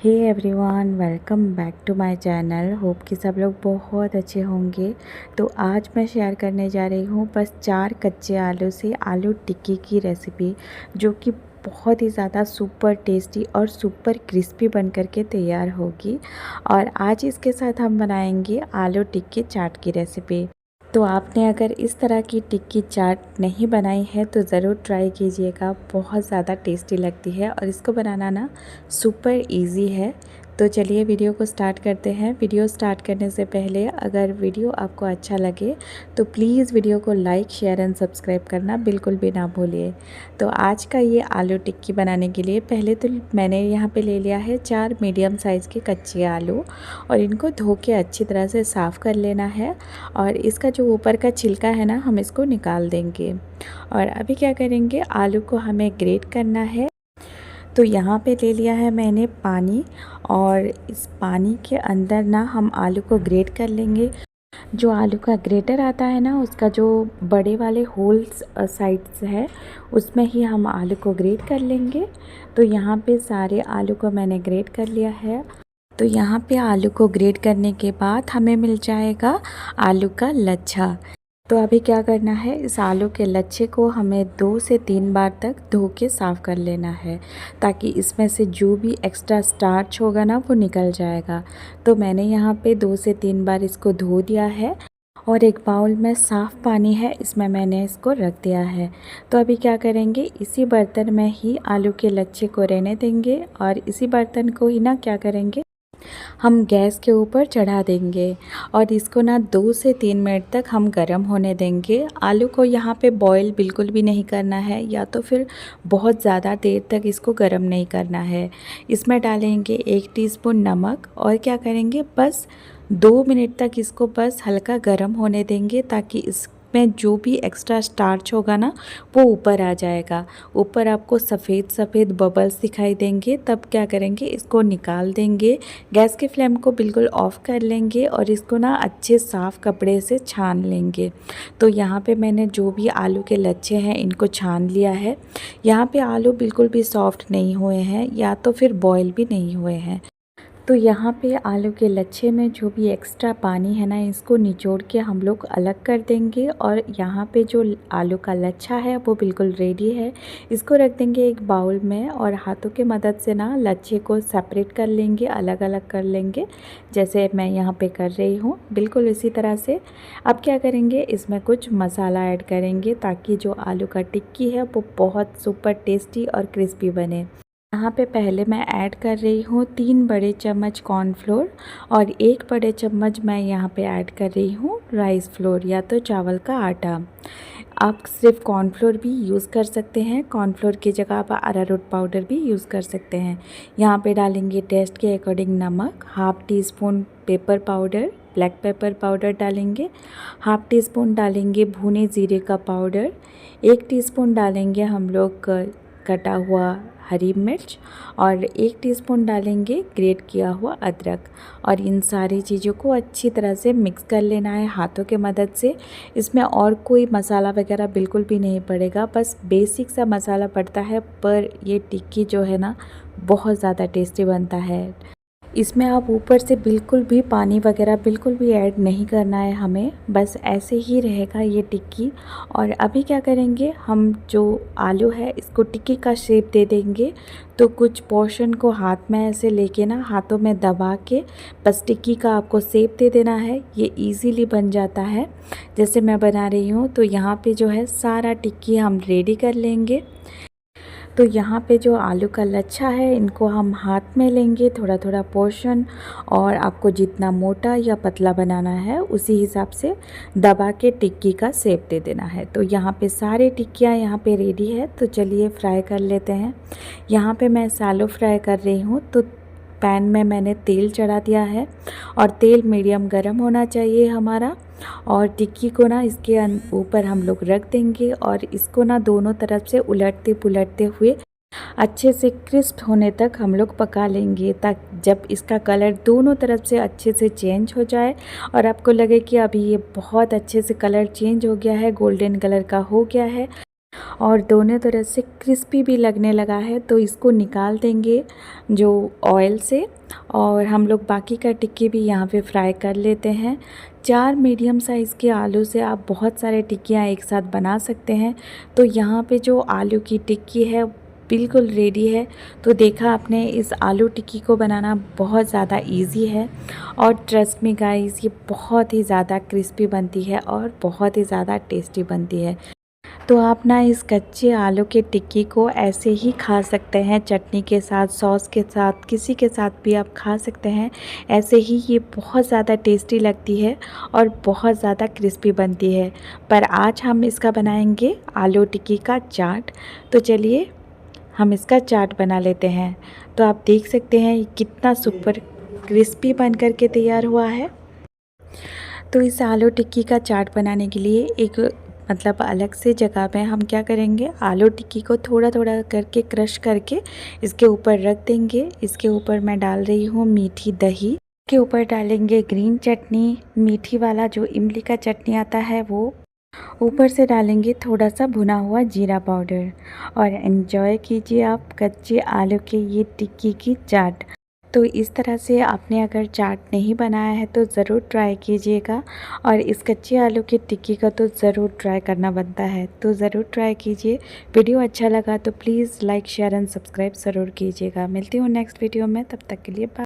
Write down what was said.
Hey everyone, welcome back to my channel. Hope कि सब लोग बहुत अच्छे होंगे। तो आज मैं शेयर करने जा रही हूँ बस 4 कच्चे आलू से आलू टिक्की की रेसिपी, जो कि बहुत ही ज़्यादा सुपर टेस्टी और सुपर क्रिस्पी बन कर के तैयार होगी। और आज इसके साथ हम बनाएंगे आलू टिक्की चाट की रेसिपी। तो आपने अगर इस तरह की टिक्की चाट नहीं बनाई है तो ज़रूर ट्राई कीजिएगा, बहुत ज़्यादा टेस्टी लगती है और इसको बनाना ना सुपर इजी है। तो चलिए वीडियो को स्टार्ट करते हैं। वीडियो स्टार्ट करने से पहले अगर वीडियो आपको अच्छा लगे तो प्लीज़ वीडियो को लाइक, शेयर एंड सब्सक्राइब करना बिल्कुल भी ना भूलिए। तो आज का ये आलू टिक्की बनाने के लिए पहले तो मैंने यहाँ पे ले लिया है 4 मीडियम साइज़ के कच्चे आलू और इनको धो के अच्छी तरह से साफ़ कर लेना है। और इसका जो ऊपर का छिलका है ना, हम इसको निकाल देंगे। और अभी क्या करेंगे, आलू को हमें ग्रेट करना है। तो यहाँ पे ले लिया है मैंने पानी और इस पानी के अंदर ना हम आलू को ग्रेट कर लेंगे। जो आलू का ग्रेटर आता है ना, उसका जो बड़े वाले होल्स साइड्स है उसमें ही हम आलू को ग्रेट कर लेंगे। तो यहाँ पे सारे आलू को मैंने ग्रेट कर लिया है। तो यहाँ पे आलू को ग्रेट करने के बाद हमें मिल जाएगा आलू का लच्छा। तो अभी क्या करना है, इस आलू के लच्छे को हमें 2 से 3 बार तक धो के साफ़ कर लेना है, ताकि इसमें से जो भी एक्स्ट्रा स्टार्च होगा ना वो निकल जाएगा। तो मैंने यहाँ पे 2 से 3 बार इसको धो दिया है और एक बाउल में साफ़ पानी है, इसमें मैंने इसको रख दिया है। तो अभी क्या करेंगे, इसी बर्तन में ही आलू के लच्छे को रहने देंगे और इसी बर्तन को ही ना क्या करेंगे, हम गैस के ऊपर चढ़ा देंगे और इसको ना 2 से 3 मिनट तक हम गरम होने देंगे। आलू को यहाँ पे बॉईल बिल्कुल भी नहीं करना है, या तो फिर बहुत ज़्यादा देर तक इसको गरम नहीं करना है। इसमें डालेंगे 1 टीस्पून नमक और क्या करेंगे, बस 2 मिनट तक इसको बस हल्का गरम होने देंगे, ताकि इसमें जो भी एक्स्ट्रा स्टार्च होगा ना वो ऊपर आ जाएगा। ऊपर आपको सफ़ेद सफ़ेद बबल्स दिखाई देंगे, तब क्या करेंगे, इसको निकाल देंगे। गैस की फ्लेम को बिल्कुल ऑफ़ कर लेंगे और इसको ना अच्छे साफ़ कपड़े से छान लेंगे। तो यहाँ पे मैंने जो भी आलू के लच्छे हैं इनको छान लिया है। यहाँ पे आलू बिल्कुल भी सॉफ्ट नहीं हुए हैं, या तो फिर बॉयल भी नहीं हुए हैं। तो यहाँ पे आलू के लच्छे में जो भी एक्स्ट्रा पानी है ना, इसको निचोड़ के हम लोग अलग कर देंगे। और यहाँ पे जो आलू का लच्छा है वो बिल्कुल रेडी है। इसको रख देंगे एक बाउल में और हाथों की मदद से ना लच्छे को सेपरेट कर लेंगे, अलग अलग कर लेंगे, जैसे मैं यहाँ पे कर रही हूँ, बिल्कुल इसी तरह से। अब क्या करेंगे, इसमें कुछ मसाला ऐड करेंगे, ताकि जो आलू का टिक्की है वो बहुत सुपर टेस्टी और क्रिस्पी बने। यहाँ पे पहले मैं ऐड कर रही हूँ 3 बड़े चम्मच कॉर्नफ्लोर और 1 बड़े चम्मच मैं यहाँ पे ऐड कर रही हूँ राइस फ्लोर, या तो चावल का आटा। आप सिर्फ कॉर्नफ्लोर भी यूज़ कर सकते हैं, कॉर्नफ्लोर की जगह आप अरारोट पाउडर भी यूज़ कर सकते हैं। यहाँ पे डालेंगे टेस्ट के अकॉर्डिंग नमक, half tea spoon pepper powder, black pepper powder डालेंगे, हाफ़ टी स्पून डालेंगे भुने ज़ीरे का पाउडर, 1 टीस्पून डालेंगे हम लोग कटा हुआ हरी मिर्च और 1 टीस्पून डालेंगे ग्रेट किया हुआ अदरक। और इन सारी चीज़ों को अच्छी तरह से मिक्स कर लेना है हाथों के मदद से। इसमें और कोई मसाला वगैरह बिल्कुल भी नहीं पड़ेगा, बस बेसिक सा मसाला पड़ता है, पर ये टिक्की जो है ना बहुत ज़्यादा टेस्टी बनता है। इसमें आप ऊपर से बिल्कुल भी पानी वगैरह बिल्कुल भी ऐड नहीं करना है हमें, बस ऐसे ही रहेगा ये टिक्की। और अभी क्या करेंगे, हम जो आलू है इसको टिक्की का शेप दे देंगे। तो कुछ पोर्शन को हाथ में ऐसे लेके ना हाथों में दबा के बस टिक्की का आपको शेप दे देना है। ये इजीली बन जाता है जैसे मैं बना रही हूँ। तो यहाँ पे जो है सारा टिक्की हम रेडी कर लेंगे। तो यहाँ पे जो आलू का लच्छा है इनको हम हाथ में लेंगे, थोड़ा थोड़ा पोर्शन, और आपको जितना मोटा या पतला बनाना है उसी हिसाब से दबा के टिक्की का शेप दे देना है। तो यहाँ पे सारे टिक्कियाँ यहाँ पे रेडी है। तो चलिए फ्राई कर लेते हैं। यहाँ पे मैं शैलो फ्राई कर रही हूँ। तो पैन में मैंने तेल चढ़ा दिया है और तेल मीडियम गरम होना चाहिए हमारा। और टिक्की को ना इसके ऊपर हम लोग रख देंगे और इसको ना दोनों तरफ से उलटते पुलटते हुए अच्छे से क्रिस्प होने तक हम लोग पका लेंगे, ताकि जब इसका कलर दोनों तरफ से अच्छे से चेंज हो जाए और आपको लगे कि अभी ये बहुत अच्छे से कलर चेंज हो गया है, गोल्डन कलर का हो गया है, और दोनों तरफ से क्रिस्पी भी लगने लगा है। तो इसको निकाल देंगे जो ऑयल से, और हम लोग बाकी का टिक्की भी यहाँ पे फ्राई कर लेते हैं। 4 मीडियम साइज़ के आलू से आप बहुत सारे टिक्कियाँ एक साथ बना सकते हैं। तो यहाँ पे जो आलू की टिक्की है बिल्कुल रेडी है। तो देखा आपने, इस आलू टिक्की को बनाना बहुत ज़्यादा इजी है, और ट्रस्ट मी गाइस, ये बहुत ही ज़्यादा क्रिस्पी बनती है और बहुत ही ज़्यादा टेस्टी बनती है। तो आप ना इस कच्चे आलू के टिक्की को ऐसे ही खा सकते हैं, चटनी के साथ, सॉस के साथ, किसी के साथ भी आप खा सकते हैं। ऐसे ही ये बहुत ज़्यादा टेस्टी लगती है और बहुत ज़्यादा क्रिस्पी बनती है। पर आज हम इसका बनाएंगे आलू टिक्की का चाट। तो चलिए हम इसका चाट बना लेते हैं। तो आप देख सकते हैं ये कितना सुपर क्रिस्पी बन कर के तैयार हुआ है। तो इस आलू टिक्की का चाट बनाने के लिए एक अलग से जगह में हम क्या करेंगे, आलू टिक्की को थोड़ा थोड़ा करके क्रश करके इसके ऊपर रख देंगे। इसके ऊपर मैं डाल रही हूँ मीठी दही, के ऊपर डालेंगे ग्रीन चटनी, मीठी वाला जो इमली का चटनी आता है वो, ऊपर से डालेंगे थोड़ा सा भुना हुआ जीरा पाउडर, और एंजॉय कीजिए आप कच्चे आलू के ये टिक्की की चाट। तो इस तरह से आपने अगर चाट नहीं बनाया है तो ज़रूर ट्राई कीजिएगा, और इस कच्चे आलू की टिक्की का तो ज़रूर ट्राई करना बनता है। तो ज़रूर ट्राई कीजिए। वीडियो अच्छा लगा तो please like share and subscribe ज़रूर कीजिएगा। मिलती हूँ नेक्स्ट वीडियो में, तब तक के लिए बाय।